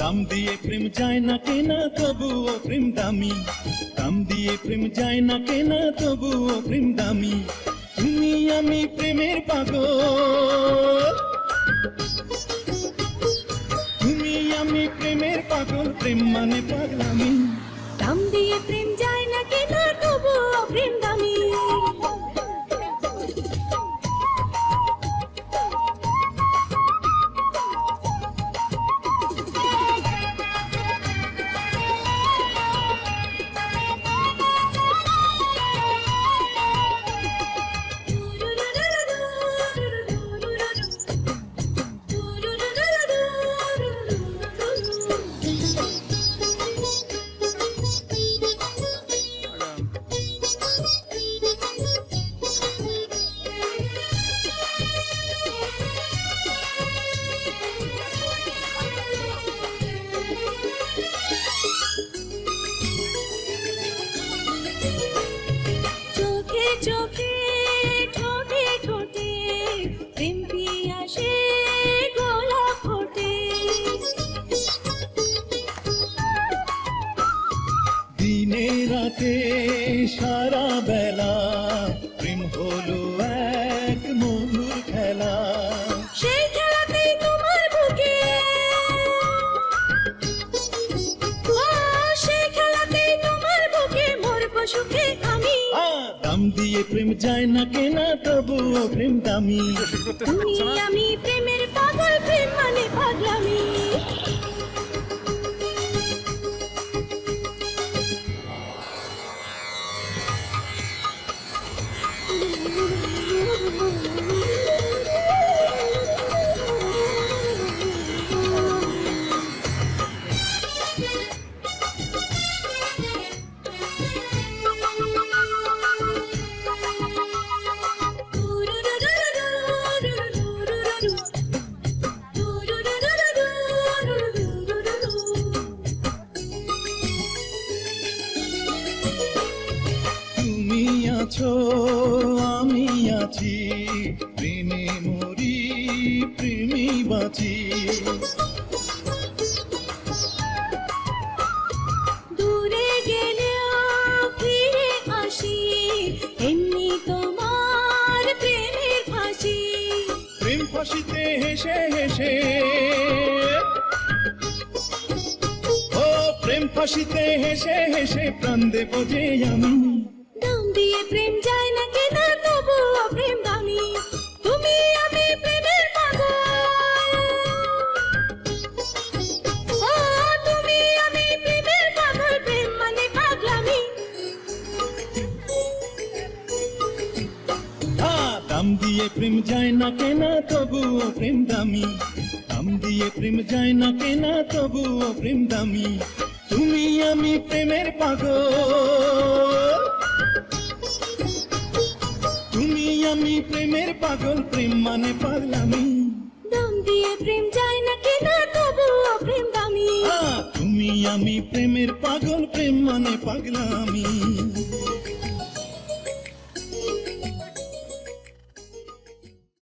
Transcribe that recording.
দাম দিয়ে প্রেম যায় না কেনা তবুও প্রেম দামি দাম দিয়ে প্রেম যায় না কেনা তবুও প্রেম দামি তুমি আমি প্রেমের পাগল তুমি আমি প্রেমের পাগল প্রেম মানে পাগলামি দাম দিয়ে প্রেম যায় না কেনা তবুও প্রেম দামি চোখে ঠোঁটে ঠোঁটে প্রেম পিয়াসে গোলাপ ফোটে দিনে রাতে সারা বেলা প্রেম হলো এক মধুর খেলা সেই খেলাতেই তোমার বুকে সেই খেলাতেই তোমার বুকে মরবো সুখে আমি দাম দিয়ে প্রেম যায় না কেনা তবুও প্রেম দামি তুমি আমি প্রেমের পাগল প্রেম মানে পাগলামি তুমি আছো আমি আছি প্রেমে মরি প্রেমে বাঁচি দূরে গেলেও ফিরে আসি এমনি তোমার প্রেমের ফাঁসি প্রেম ফাঁসিতে হেসে হেসে ও প্রেম ফাঁসিতে হেসে হেসে প্রাণ দেব যে আমি দাম দিয়ে প্রেম যায় না কেনা তবুও প্রেম দামি তুমি আমি প্রেমের পাগল ও তুমি আমি প্রেমের পাগল প্রেম মানে পাগলামি দাম দিয়ে প্রেম যায় না কেনা তবুও প্রেম দামি দাম দিয়ে প্রেম যায় না কেনা তবুও প্রেম দামি তুমি আমি প্রেমের পাগল তুমি আমি প্রেমের পাগল প্রেম মানে পাগলামি দাম দিয়ে প্রেম যায় না কেনা তবুও প্রেম দামি তুমি আমি প্রেমের পাগল প্রেম মানে পাগলামি